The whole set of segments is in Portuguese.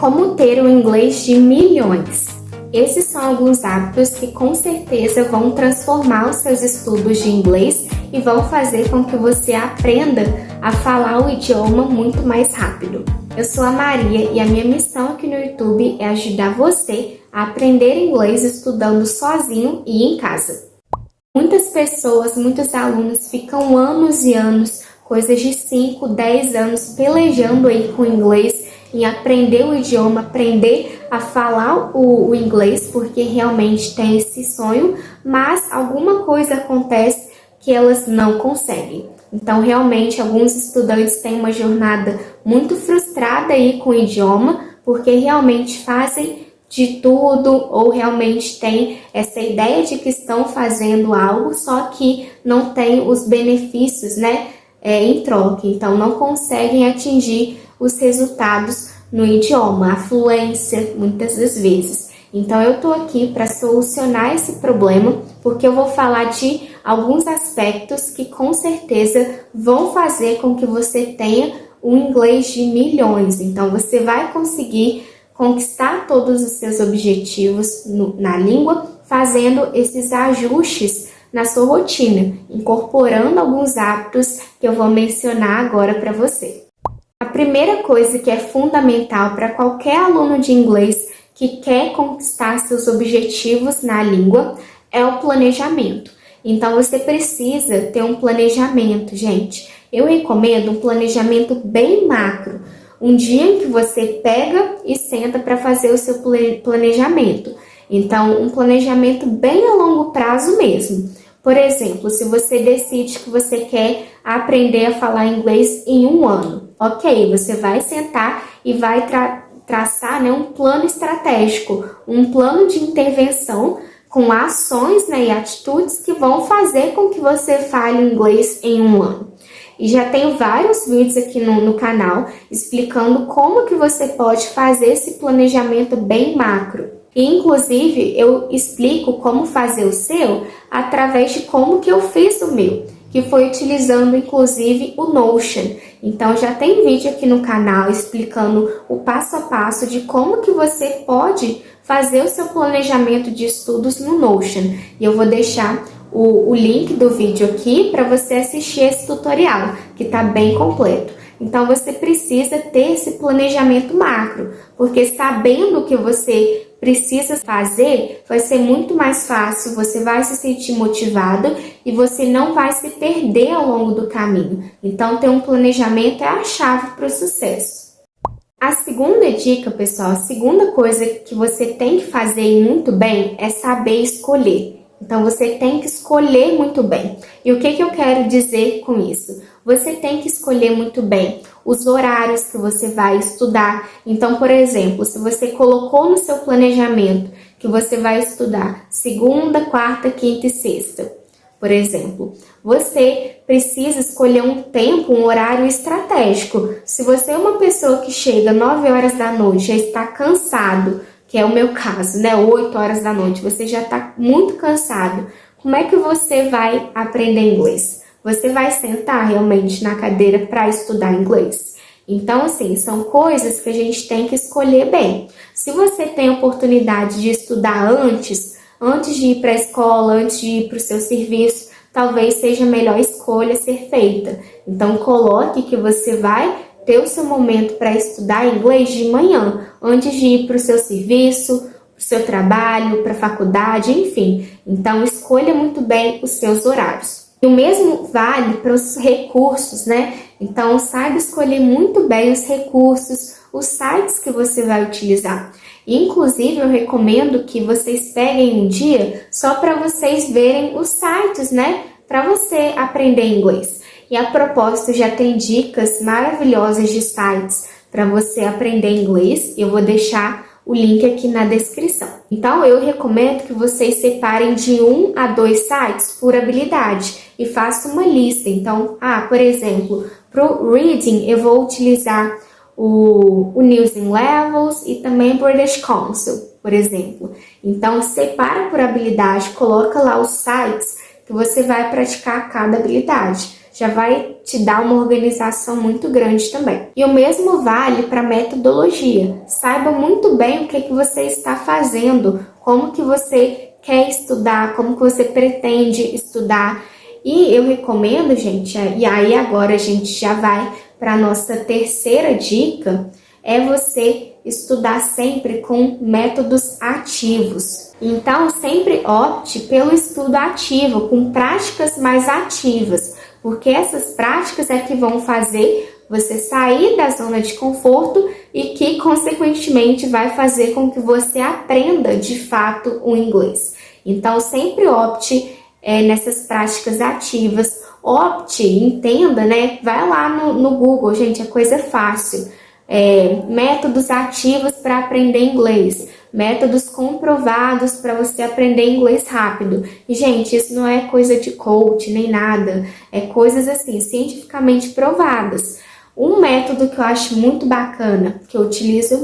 Como ter o inglês de milhões? Esses são alguns hábitos que com certeza vão transformar os seus estudos de inglês e vão fazer com que você aprenda a falar o idioma muito mais rápido. Eu sou a Maria e a minha missão aqui no YouTube é ajudar você a aprender inglês estudando sozinho e em casa. Muitas pessoas, muitos alunos ficam anos e anos, coisas de 5, 10 anos pelejando aí com o inglês, em aprender o idioma, aprender a falar o inglês, porque realmente tem esse sonho, mas alguma coisa acontece que elas não conseguem. Então, realmente, alguns estudantes têm uma jornada muito frustrada aí com o idioma, porque realmente fazem de tudo ou realmente têm essa ideia de que estão fazendo algo, só que não tem os benefícios, né, em troca. Então, não conseguem atingir os resultados no idioma, a fluência, muitas das vezes. Então, eu tô aqui para solucionar esse problema, porque eu vou falar de alguns aspectos que com certeza vão fazer com que você tenha um inglês de milhões. Então, você vai conseguir conquistar todos os seus objetivos na língua, fazendo esses ajustes na sua rotina, incorporando alguns hábitos que eu vou mencionar agora para você. A primeira coisa que é fundamental para qualquer aluno de inglês que quer conquistar seus objetivos na língua é o planejamento. Então, você precisa ter um planejamento, gente. Eu recomendo um planejamento bem macro. Um dia em que você pega e senta para fazer o seu planejamento. Então, um planejamento bem a longo prazo mesmo. Por exemplo, se você decide que você quer aprender a falar inglês em 1 ano, ok, você vai sentar e vai traçar, né, um plano estratégico, um plano de intervenção com ações, né, e atitudes que vão fazer com que você fale inglês em 1 ano. E já tenho vários vídeos aqui no canal explicando como que você pode fazer esse planejamento bem macro. E, inclusive, eu explico como fazer o seu através de como que eu fiz o meu, que foi utilizando, inclusive, o Notion. Então, já tem vídeo aqui no canal explicando o passo a passo de como que você pode fazer o seu planejamento de estudos no Notion. E eu vou deixar o link do vídeo aqui para você assistir esse tutorial, que está bem completo. Então, você precisa ter esse planejamento macro, porque sabendo o que você precisa fazer, vai ser muito mais fácil, você vai se sentir motivado e você não vai se perder ao longo do caminho. Então, ter um planejamento é a chave para o sucesso. A segunda dica, pessoal, a segunda coisa que você tem que fazer muito bem é saber escolher. Então, você tem que escolher muito bem. E o que eu quero dizer com isso? Você tem que escolher muito bem os horários que você vai estudar. Então, por exemplo, se você colocou no seu planejamento que você vai estudar segunda, quarta, quinta e sexta, por exemplo, você precisa escolher um tempo, um horário estratégico. Se você é uma pessoa que chega 9 horas da noite, já está cansado, que é o meu caso, né? 8 horas da noite, você já está muito cansado. Como é que você vai aprender inglês? Você vai sentar realmente na cadeira para estudar inglês? Então, assim, são coisas que a gente tem que escolher bem. Se você tem a oportunidade de estudar antes de ir para a escola, antes de ir para o seu serviço, talvez seja a melhor escolha a ser feita. Então, coloque que você vai ter o seu momento para estudar inglês de manhã, antes de ir para o seu serviço, para o seu trabalho, para a faculdade, enfim. Então, escolha muito bem os seus horários. E o mesmo vale para os recursos, né? Então, saiba escolher muito bem os recursos, os sites que você vai utilizar. E, inclusive, eu recomendo que vocês peguem um dia só para vocês verem os sites, né? Para você aprender inglês. E a propósito, já tem dicas maravilhosas de sites para você aprender inglês. Eu vou deixar o link aqui na descrição. Então, eu recomendo que vocês separem de 1 a 2 sites por habilidade e façam uma lista. Então, por exemplo, para o Reading, eu vou utilizar o News and Levels e também o British Council, por exemplo. Então, separa por habilidade, coloca lá os sites que você vai praticar cada habilidade. já vai te dar uma organização muito grande também. E o mesmo vale para metodologia. Saiba muito bem o que você está fazendo, como que você quer estudar, como que você pretende estudar. E eu recomendo, gente, e aí agora a gente já vai para a nossa terceira dica, é você estudar sempre com métodos ativos. Então, sempre opte pelo estudo ativo, com práticas mais ativas, porque essas práticas é que vão fazer você sair da zona de conforto e que, consequentemente, vai fazer com que você aprenda de fato o inglês. Então, sempre opte nessas práticas ativas, opte, entenda, né? Vai lá no Google, gente, é coisa fácil. Métodos ativos para aprender inglês, métodos comprovados para você aprender inglês rápido. E, gente, isso não é coisa de coach nem nada, é coisas assim, cientificamente provadas. Um método que eu acho muito bacana, que eu utilizei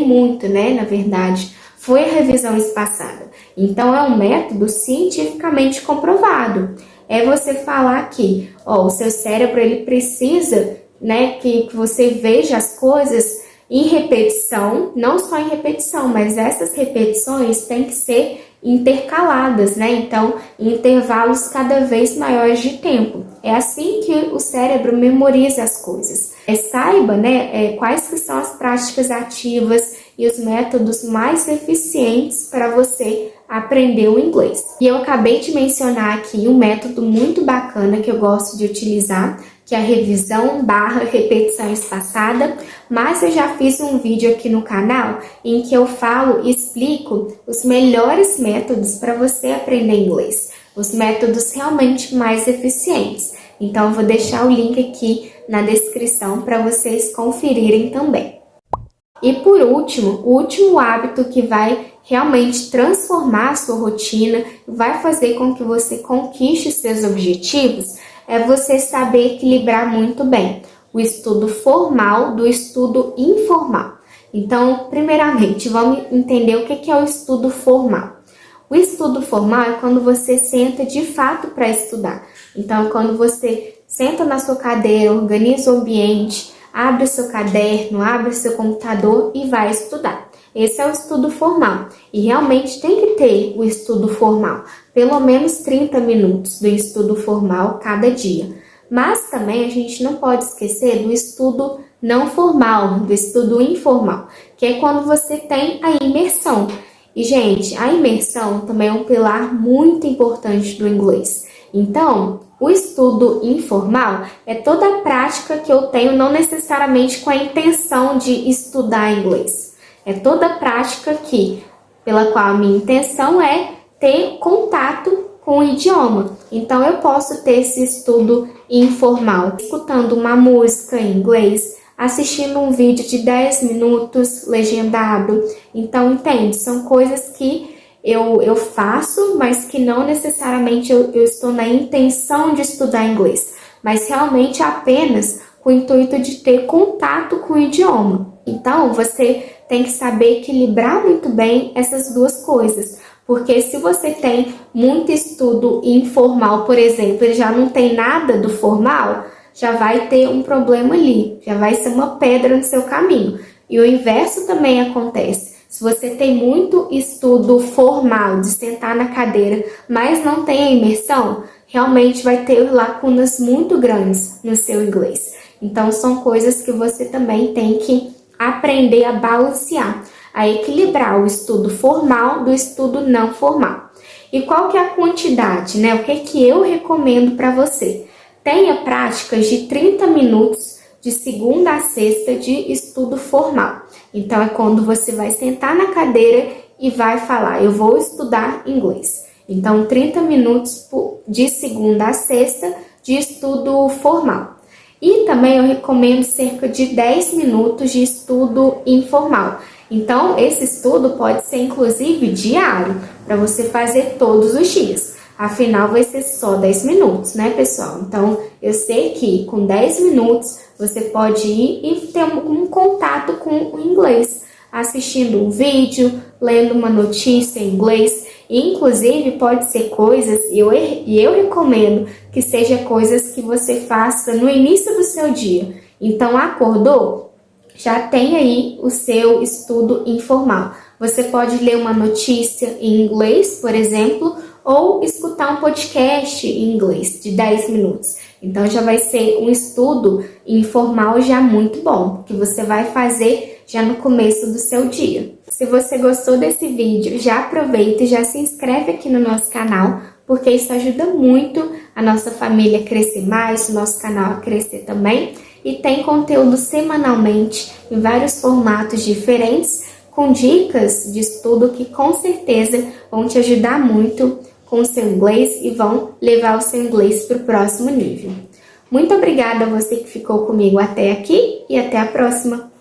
muito, né, na verdade, foi a revisão espaçada. Então, é um método cientificamente comprovado. É você falar que, o seu cérebro, ele precisa, né, que você veja as coisas em repetição, não só em repetição, mas essas repetições têm que ser intercaladas, né? Então, em intervalos cada vez maiores de tempo. É assim que o cérebro memoriza as coisas. Saiba, né, quais que são as práticas ativas e os métodos mais eficientes para você aprender o inglês. E eu acabei de mencionar aqui um método muito bacana que eu gosto de utilizar, que é a revisão / repetição espaçada, mas eu já fiz um vídeo aqui no canal em que eu falo e explico os melhores métodos para você aprender inglês, os métodos realmente mais eficientes. Então, eu vou deixar o link aqui na descrição para vocês conferirem também. E por último, o último hábito que vai realmente transformar a sua rotina, vai fazer com que você conquiste seus objetivos, é você saber equilibrar muito bem o estudo formal do estudo informal. Então, primeiramente, vamos entender o que é o estudo formal. O estudo formal é quando você senta de fato para estudar. Então, é quando você senta na sua cadeira, organiza o ambiente, abre seu caderno, abre seu computador e vai estudar. Esse é o estudo formal. E realmente tem que ter o estudo formal. Pelo menos 30 minutos do estudo formal cada dia. Mas também a gente não pode esquecer do estudo não formal, do estudo informal, que é quando você tem a imersão. E, gente, a imersão também é um pilar muito importante do inglês. Então, o estudo informal é toda a prática que eu tenho, não necessariamente com a intenção de estudar inglês. É toda a prática pela qual a minha intenção é ter contato com o idioma. Então, eu posso ter esse estudo informal, escutando uma música em inglês, assistindo um vídeo de 10 minutos legendado. Então, entende? São coisas que eu faço, mas que não necessariamente eu estou na intenção de estudar inglês, mas realmente apenas com o intuito de ter contato com o idioma. Então, você tem que saber equilibrar muito bem essas duas coisas, porque se você tem muito estudo informal, por exemplo, e já não tem nada do formal, já vai ter um problema ali, já vai ser uma pedra no seu caminho. E o inverso também acontece. Se você tem muito estudo formal de sentar na cadeira, mas não tem a imersão, realmente vai ter lacunas muito grandes no seu inglês. Então, são coisas que você também tem que aprender a balancear, a equilibrar o estudo formal do estudo não formal. E qual que é a quantidade, né? O que eu recomendo para você? Tenha práticas de 30 minutos de segunda a sexta de estudo formal. Então, é quando você vai sentar na cadeira e vai falar, eu vou estudar inglês. Então, 30 minutos de segunda a sexta de estudo formal. E também eu recomendo cerca de 10 minutos de estudo informal. Então, esse estudo pode ser, inclusive, diário, para você fazer todos os dias. Afinal, vai ser só 10 minutos, né, pessoal? Então, eu sei que com 10 minutos você pode ir e ter um contato com o inglês, assistindo um vídeo, lendo uma notícia em inglês. Inclusive, pode ser coisas, e eu recomendo que seja coisas que você faça no início do seu dia. Então, acordou? Já tem aí o seu estudo informal. Você pode ler uma notícia em inglês, por exemplo, ou escutar um podcast em inglês de 10 minutos. Então já vai ser um estudo informal já muito bom, que você vai fazer já no começo do seu dia. Se você gostou desse vídeo, já aproveita e já se inscreve aqui no nosso canal, porque isso ajuda muito a nossa família a crescer mais, o nosso canal a crescer também. E tem conteúdo semanalmente em vários formatos diferentes, com dicas de estudo que com certeza vão te ajudar muito com o seu inglês e vão levar o seu inglês para o próximo nível. Muito obrigada a você que ficou comigo até aqui e até a próxima!